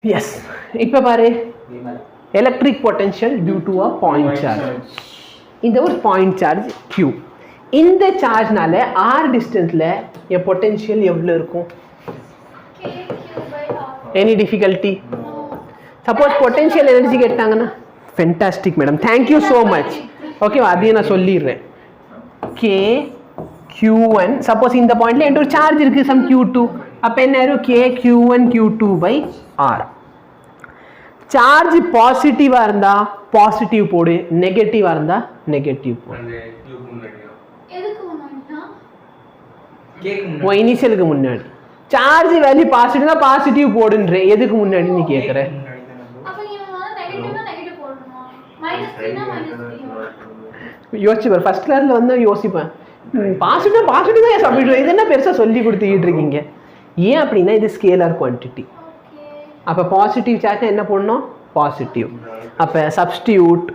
Yes. இப்போ பாரு electric potential due to a point charge. இந்த ஒரு point charge Q. இந்த சார்ஜ்னால r டிஸ்டன்ஸ்ல a potential எவ்வளவு இருக்கும்? Any difficulty? Suppose potential energy கேட்டாங்கன்னா fantastic madam. Thank you so much. Okay, அதையே நான் சொல்லிடுறேன். K Q1 suppose இந்த பாயிண்ட்ல என்கிட்ட ஒரு சார்ஜ் இருக்கு some Q2. அப்ப என்ன ஆகும்? K Q1 Q2 by R. Charge பாசிட்டிவா இருந்தா பாசிட்டிவ் போடு, நெகட்டிவா இருந்தா நெகட்டிவ் போடு. எதுக்கு முன்னாடினா கேக்கு இனிஷியலுக்கு முன்னாடி சார்ஜ் வேல்யூ பாசிட்டிவ்னா பாசிட்டிவ் போடுன்ற. எதுக்கு முன்னாடி நீ கேக்குற? அப்ப இவங்க நெகட்டிவ்னா நெகட்டிவ் போடணுமா? -3 னா -3. யோசிச்சு பாரு, ஃபர்ஸ்ட் கிளாஸ்ல வந்து யோசிப்பேன். பாசிட்டிவ் பாசிட்டிவ் தான் சப்ஸ்டிட்யூட். இது என்ன பெருசா சொல்லி கொடுத்துக்கிட்டு இருக்கீங்க? ஏன் அப்படின்னா இது ஸ்கேலார் குவான்டிட்டி. அப்போ பாசிட்டிவ் சார்ஜ் என்ன பண்ணணும்? பாசிட்டிவ். அப்போ சப்ஸ்டியூட்.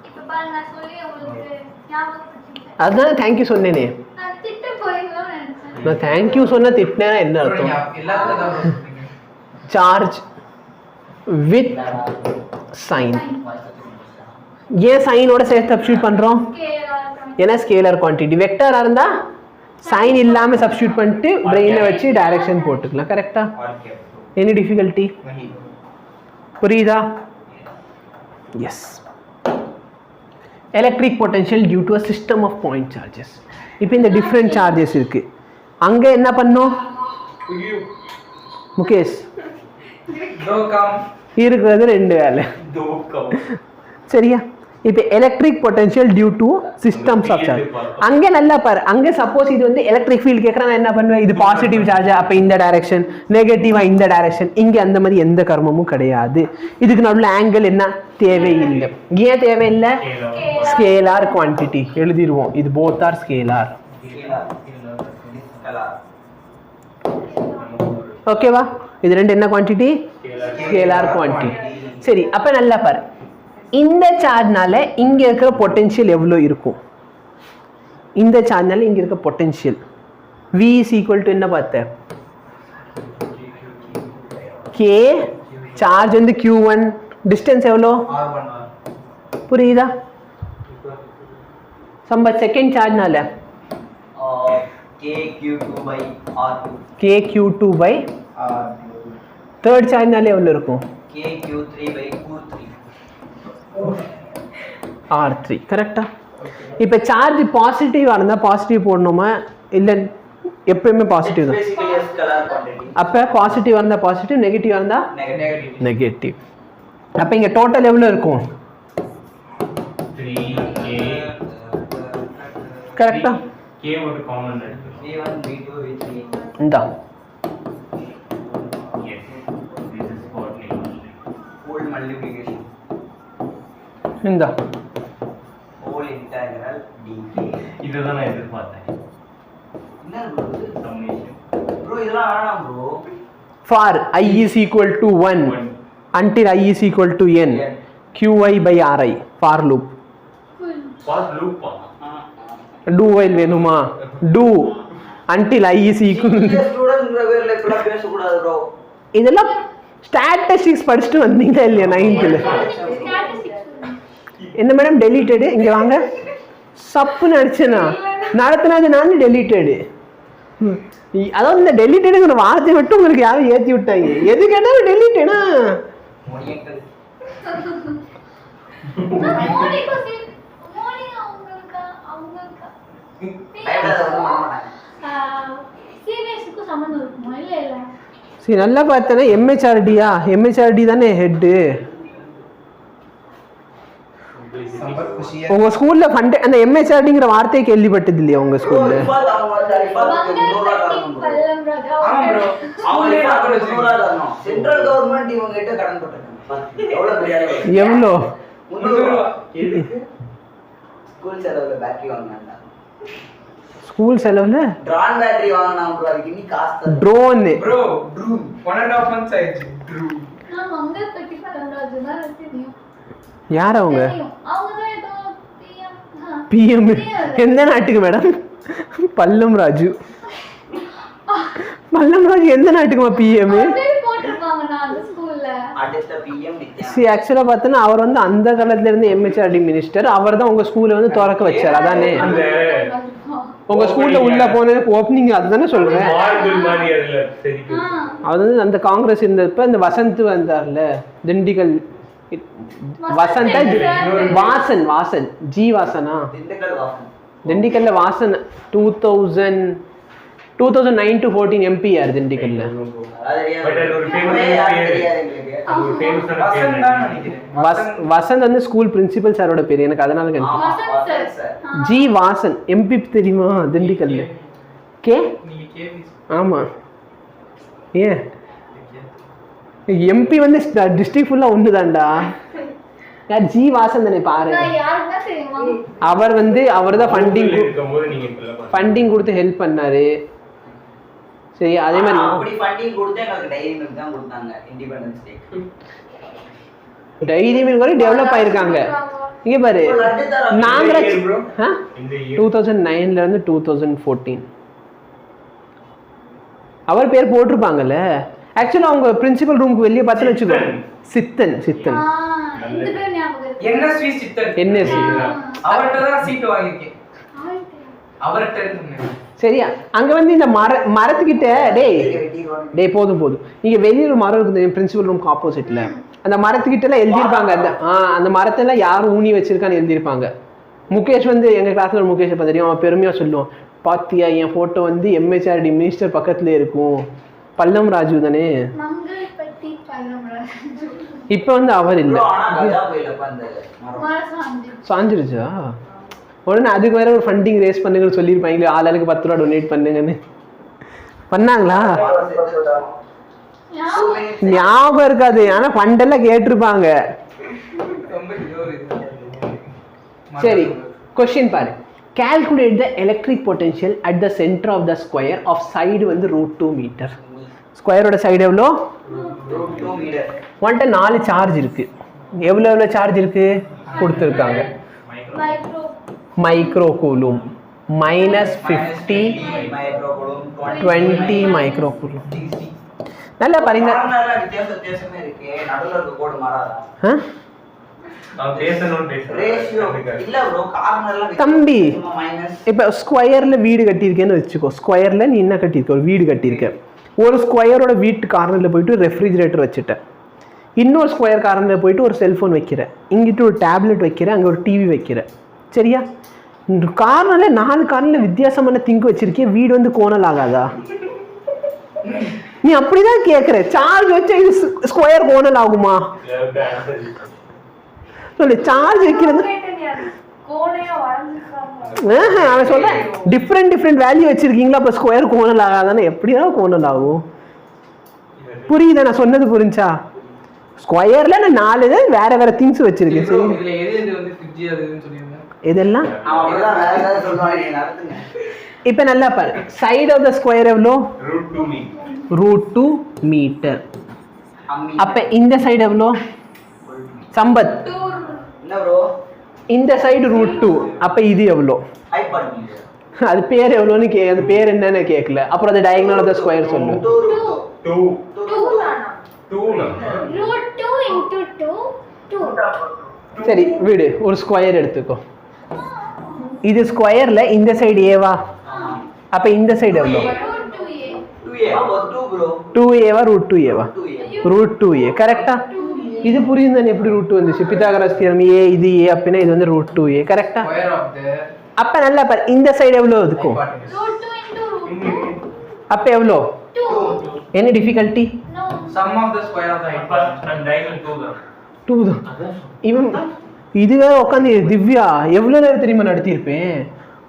இப்போ பாருங்க நான் சொல்லி உங்களுக்கு ஞாபகப்படுத்திட்டேன். அதான் தேங்க்யூ சொன்னேனே. நான் திட்ட போறீங்களோன்னு நினைச்சேன். நான் தேங்க்யூ சொன்னா திட்டினா என்ன அர்த்தம்? Charge with sign. ஏன் சைனோட சேர்த்து சப்ஸ்டியூட் பண்றோம்? ஏன்னா ஸ்கேலார் குவான்டிட்டி. வெக்டரா இருந்தா சைன் இல்லாம சப்ஸ்டியூட் பண்ணிட்டு பிரெயினை வச்சு டைரக்ஷன் போட்டுக்கலாம். கரெக்டா? Any difficulty? புரியுதா? Yes. Electric potential due to a system of point charges. இப்போ இந்த டிஃப்ரெண்ட் சார்ஜஸ் இருக்கு. அங்க என்ன பண்ணோம்? முகேஷ் இருக்கிறது ரெண்டு வேலை. சரியா? இப்போ electric potential due to systems of charge. அங்கே நல்லா பாரு, அங்கே சப்போஸ் இது வந்து எலக்ட்ரிக் ஃபீல்டு கேட்குறேன், நான் என்ன பண்ணுவேன்? இது பாசிட்டிவ் சார்ஜ், அப்போ இந்த டைரக்ஷன், நெகட்டிவா இந்த டைரக்ஷன். இங்கே அந்த மாதிரி எந்த கர்மமும் கிடையாது. இதுக்கு நடுவில் ஆங்கிள் என்ன தேவையில்லை. ஏன் தேவையில்லை? ஸ்கேலார் குவான்டிட்டி எழுதிடுவோம். இது போத் ஆர் ஸ்கேலார். ஓகேவா? இது ரெண்டு என்ன குவான்டிட்டி? Scalar quantity. சரி, அப்போ நல்லா பாரு, இந்த சார்ஜ்னால இங்க இருக்கிற பொட்டன்ஷியல் எவ்வளவு இருக்கும்? இந்த சார்ஜ்னால இங்க இருக்க potential V is equal to என்ன பார்த்த? K சார்ஜ் வந்து Q1, டிஸ்டன்ஸ் எவ்வளோ? புரியுதா? சம்ப செகண்ட் சார்ஜ்னால KQ2 by R2. தேர்ட் சார்ஜ்னால எவ்வளோ இருக்கும்? KQ3 by Q3. R3. கரெக்டா? இப்போ சார்ஜ் பாசிட்டிவா இருந்தா பாசிட்டிவ் போடணுமா இல்ல எப்பவுமே பாசிட்டிவ் தான்? அப்ப பாசிட்டிவா இருந்தா பாசிட்டிவ், நெகட்டிவா இருந்தா நெகட்டிவ். அப்ப இங்க டோட்டல் எவ்வளவு இருக்கும்? 3k. கரெக்டா? k ஒரு காமன் இருக்கு. v1 v2 v3. இந்தா yes, this is for full multiplication. இந்த ஹோல் இன்டெகிரல் dk. இதுதான் நான் எதிர்பார்த்தேன். என்ன ப்ரோ இது? சம்மேஷன். ப்ரோ இதெல்லாம் வேணாம் bro. for I is equal to 1 until I is equal to n qi by ri for loop. for loop do while வேணுமா? do until I is equal. Students வேர்ல இப்பலாம் பேச கூடாது ப்ரோ. இதெல்லாம் statistics படிச்சிட்டு வந்தீங்க இல்லையா 9th ல? என்ன மேடம் டெலீட்டடு? இங்கே வாங்க. சப்புன்னு அடிச்சேனா நடத்தினது நான் டெலீட்டடு. அதாவது இந்த டெலீட்டடுங்கிற வார்த்தை மட்டும் உங்களுக்கு யாரும் ஏற்றி விட்டாங்க. எது கேட்டாலும் டெலீட்டடா. சரி, நல்லா பார்த்தேன்னா MHRDயா? MHRD தானே ஹெட்டு. உங்க ஸ்கூல்ல ஃபண்ட் அந்த MHRDங்கிற வார்த்தையை கேள்விப்பட்டது இல்லையா உங்க ஸ்கூல்ல? சென்ட்ரல் கவர்மெண்ட் இவங்க கிட்ட கடன் பட்டிருக்காங்க. எவ்வளோ? ஸ்கூல் செலவுல பேட்டரி வாங்குனாங்க. ஸ்கூல் செலவுல ட்ரோன் பேட்டரி வாங்குனாங்க ப்ரோ. அதுக்கு இன்னி காஸ்ட் ட்ரோன் ப்ரோ. ட்ரூன் 1.5 months ஆயிடுச்சு. ட்ரூன் நான் மங்க கட்டி பண்றது தான் தெரியும். யார் அவங்க? அவங்க தான் ஏதோ PM. எந்த நாட்டுக்கு மேடம்? பல்லம் ராஜு. பல்லம் ராஜு எந்த நாட்டுக்குமா PM? போட்டுருப்பாங்க நான் அந்த ஸ்கூல்ல. அடுத்த பிஎம் நித்யா. சி ஆக்சுவலாக பார்த்தோன்னா அவர் வந்து அந்த காலத்துல இருந்து எம்ஹெச்ஆர்டி மினிஸ்டர். அவர் தான் உங்க ஸ்கூலை வந்து திறக்க வச்சார். அதானே உங்க ஸ்கூல்ல உள்ள போன ஓப்பனிங் அதுதானே சொல்றேன். அது வந்து அந்த காங்கிரஸ் இருந்தப்ப இந்த வசந்த் வந்தார்ல திண்டுக்கல் வசந்தா வாசன் வாசன் ஜி வாசனா திண்டுக்கல்ல வாசன் 2009 to 14 MP யார் திண்டுக்கல்ல. வசந்த் வந்து ஸ்கூல் பிரின்சிபல் சாரோட பேர். எனக்கு அதனால ஜி வாசன் MP தெரியுமா திண்டுக்கல்ல. கே ஆமா ஏன் MP வந்து டிஸ்ட்ரிக்ட் ஃபுல்லா ஒண்ணுதான்டா. யார் ஜி வாசன் தானே பாரு. அவர் வந்து அவர் தான் ஃபண்டிங் கொடுத்து ஹெல்ப் பண்ணாரு. சரி அதே மாதிரி அப்படி ஃபண்டிங் கொடுத்து எங்களுக்கு டைரி மில்க் தான் கொடுத்தாங்க இண்டிபெண்டன்ஸ் டே. டைரி மில்க் வரை டெவலப் ஆயிருக்காங்க. இங்க பாரு நாங்க 2009ல இருந்து 2014 அவர் பேர் போட்டிருப்பாங்கல்ல. ஆக்சுவலா அவங்க பிரின்சிபல் ரூமுக்கு வெளியே பார்த்து வச்சுக்கோ. சித்தன் சித்தன் என்எஸ்வி சித்தன் என்எஸ்வி அவர்ட்ட தான் சீட் வாங்கிருக்கேன். அவர்ட்ட இருந்து சரியா. அங்க வந்து இந்த மரத்துக்கிட்ட டேய் போதும் இங்க வெளியில ஒரு மரம் இருக்குது பிரின்சிபல் ரூமுக்கு ஆப்போசிட்ல. அந்த மரத்துக்கிட்ட எல்லாம் எழுதியிருப்பாங்க. அந்த மரத்தெல்லாம் யாரும் ஊனி வச்சிருக்கான்னு எழுதியிருப்பாங்க. முகேஷ் வந்து எங்க கிளாஸ்ல ஒரு முகேஷ் தெரியும். அவன் பெருமையா சொல்லுவான், பாத்தியா என் போட்டோ வந்து எம்ஹெச்ஆர்டி மினிஸ்டர் பக்கத்துல இருக்கும். பல்லம் ராஜு தானே. இப்ப வந்து அவர் இல்ல சாஞ்சிருச்சா. உடனே அதுக்கு வேற ஒரு ஃபண்டிங் ரேஸ் பண்ணுங்கன்னு சொல்லியிருப்பாங்க. ஆளுக்கு 10 ரூபா டொனேட் பண்ணுங்கன்னு பண்ணாங்களா ஞாபகம் இருக்காது. ஆனா ஃபண்டெல்லாம் கேட்டிருப்பாங்க. சரி கொஸ்டின் பாரு. calculate the electric potential at the center of the square of side வந்து √2 மீட்டர். ஸ்கொயரோட சைடு எவ்வளோ? √2 மீட்டர். உன்கிட்ட 4 சார்ஜ் இருக்கு. எவ்வளோ சார்ஜ் இருக்கு கொடுத்துருக்காங்க. Micro coulomb -50 20 micro coulomb. நல்லா பாருங்க. வித்தியாசமே இருக்கு. நடுவுல இருக்க கோடு மாறாதா? தம்பி இப்ப ஸ்கொயர்ல வீடு கட்டியிருக்கேன்னு வச்சுக்கோ. ஸ்கொயர்ல நீ என்ன கட்டியிருக்க? ஒரு வீடு கட்டியிருக்க. ஒரு ஸ்கொயரோட வீட்டு கார்னர்ல போயிட்டு ரெஃப்ரிஜிரேட்டர் வச்சுட்ட. இன்னொரு ஸ்கொயர் கார்னர்ல போயிட்டு ஒரு செல்போன் வைக்கிற. இங்கிட்டு ஒரு டேப்லெட் வைக்கிற. அங்க ஒரு டிவி வைக்கிற. சரியா? கார்னர்ல 4 கார்னர்ல வித்தியாசமான திங்க் வச்சிருக்கேன். வீடு வந்து கோணல் ஆகாதா? நீ அப்படிதான் கேக்குற. சார்ஜ் வச்சா இது ஸ்கொயர் கோணல் ஆகுமா? சொல்லு. சார்ஜ் வைக்கிறது அவன் சொல்றேன் டிஃப்ரெண்ட் வேல்யூ வச்சிருக்கீங்களா? அப்ப ஸ்கொயர் கோணல் ஆகாதானே? எப்படிதான் கோணல் ஆகும்? புரியுதா நான் சொன்னது? புரிஞ்சா? ஸ்கொயர்ல நான் 4 வேற திங்ஸ் வச்சிருக்கேன். சரி இதெல்லாம் இப்ப நல்லா பாரு. சைடு ஆஃப் த ஸ்கொயர் எவ்வளோ? √2 மீட்டர். அப்ப இந்த சைடு எவ்வளோ? சம்பத் இந்த சைடு √2. அப்ப இது எவ்வளோ? அது பேர் எவ்வளோன்னு அது பேர் என்னன்னு கேட்கல. அப்புறம் அது டயகனல் ஆஃப் த ஸ்கொயர் சொல்லு. சரி விடு. ஒரு ஸ்கொயர் எடுத்துக்கோ. இது ஸ்கொயர்ல இந்த சைடு ஏவா? அப்ப இந்த சைடு எவ்வளோ? 2a √2a √2a கரெக்டா? இது புரியும் தானே எப்படி √2 வந்துச்சு? பித்தாகரஸ் தியரம் a இது a அப்படின்னா இது வந்து √2a கரெக்டா? அப்ப நல்லா பாரு. இந்த சைடு எவ்வளோ இருக்கும்? அப்ப எவ்வளோ? என்ன difficulty? sum of the square of the height and diagonal 2 தான். இவன் இது வேற உட்காந்து திவ்யா எவ்வளவு நேரம் தெரியுமா நடத்தியிருப்பேன்?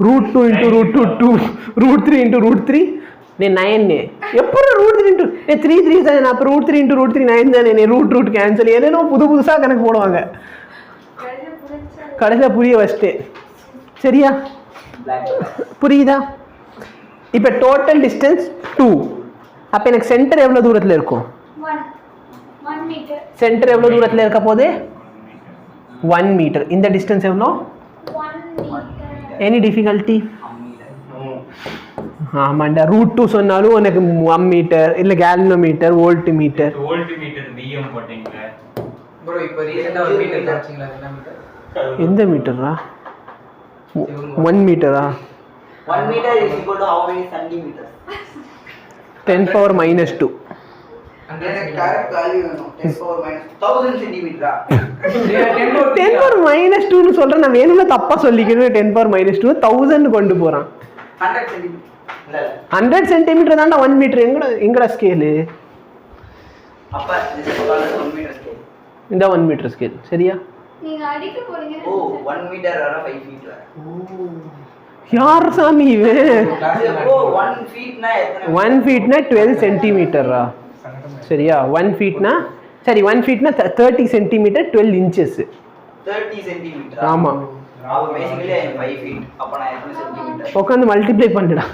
√2 × √2 2 √3 × √3 9 எப்படி √3 × 3 தானே. அப்போ √3 × √3 9 தானே. ரூட் கேன்சல் ஏதேனோ புதுசா கணக்கு போடுவாங்க. கடைசியாக புரிய வச்சுட்டு. சரியா? புரியுதா? இப்போ டோட்டல் டிஸ்டன்ஸ் 2. அப்போ எனக்கு சென்டர் எவ்வளோ தூரத்தில் இருக்கும்? 1 மீட்டர். சென்டர் எவ்வளோ தூரத்தில் இருக்க போது? 1 மீட்டர். இந்த டிஸ்டன்ஸ் எவ்வளோ? 1 மீட்டர். Any difficulty? ஆமாண்டா. √2 சொன்னாலும் உனக்கு 1 மீட்டர் இல்ல கேலனோமீட்டர் வோல்ட் மீட்டர் மீட்டர் போட்டீங்க ப்ரோ இப்போ ரீசெண்டா ஒரு மீட்டர் காமிச்சீங்களா என்ன மீட்டர் எந்த மீட்டரா 1 மீட்டரா 1 meter is equal to how many centimeters? 10 power minus 2 எனக்கு கரெக்ட் வேல்யூ வேணும் 10 power minus 1000 centimeter 10 power minus 2 னு சொல்றேன் நான் வேணும்னா தப்பா சொல்லிக்கிறேன் 10 power minus 2 1000 கொண்டு போறான் 100 centimeter இல்ல 100 சென்டிமீட்டர் தான்டா 1 மீட்டர் எங்கடா ஸ்கேலு அப்ப this is called as 1 meter scale. இந்த 1 மீட்டர் ஸ்கேல் சரியா நீங்க அடிக்க போறீங்க ஓ 1 meter வர 5 feet வர யார் சாமி இவன் ஓ 1 feet னா எத்தனை 1 ஃபீட்னா 12 சென்டிமீட்டரா சரியா 1 ஃபீட்னா சரி 1 ஃபீட்னா 30 சென்டிமீட்டர் 12 இன்ச்சஸ் 30 centimeter ஆமா அப்ப basically I am 5 feet அப்ப நான் எத்தனை சென்டிமீட்டர் உட்காந்து மல்டிப்ளை பண்ணுடா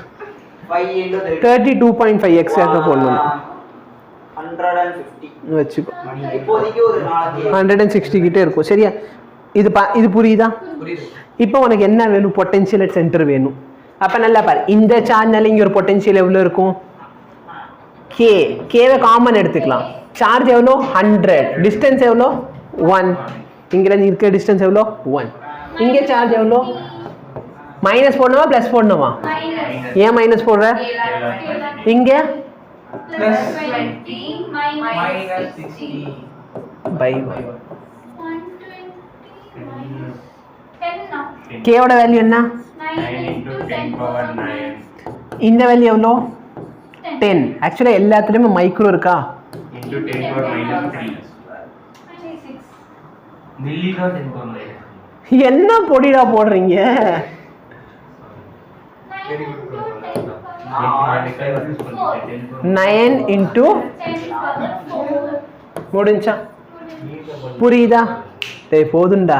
5 into 32.5 எக்ஸாக்ட்டா போடணும் 150 வச்சுக்கோ இப்போதைக்கு ஒரு நாளைக்கு 160 கிட்ட இருக்கும் சரியா இது புரியுதா புரியுது இப்போ உனக்கு என்ன வேணும் பொட்டன்ஷியல் அட் சென்டர் வேணும் அப்ப நல்லா பாரு இந்த சார்ஜ்னால இங்க ஒரு பொட்டன்ஷியல் எவ்வளவு இருக்கும் கேவை காமன் எடுத்துக்கலாம் சார்ஜ் எவ்வளோ 100 டிஸ்டன்ஸ் எவ்வளோ 1 இங்கே இருக்க டிஸ்டன்ஸ் எவ்வளோ 1 இங்கே சார்ஜ் எவ்வளோ மைனஸ் போடணுமா ப்ளஸ் போடணுமா ஏன் மைனஸ் போடுற இங்கே plus 20 minus 60 by 120 minus 10 now கேவோட வேல்யூ என்ன 9 into 10 power 9 இந்த வேல்யூ எவ்வளோ 10 ஆக்சுவலாக எல்லாத்துலேயுமே மைக்ரோ இருக்கா into 10 power minus 3 6 milli का 10 power minus என்ன பொடிடா போடுறீங்க 9 into 10 power 9 into 10 power 4 முடிஞ்சா புரியுதா டேய் போதும்டா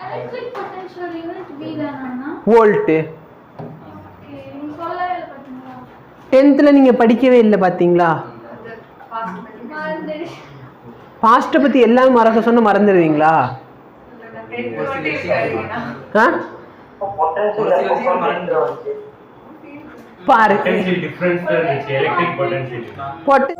electric potential unit V தானா வோல்ட்டு ஓகே நீங்க சொல்லவே இல்ல பாத்தீங்களா 10th நீங்க படிக்கவே இல்லை பாத்தீங்களா மறந்து பாஸ்ட்டை பத்தி எல்லாம் மறக்க சொன்னா மறந்துடுவீங்களா ஆ பாரு potential difference electric potential போட்டு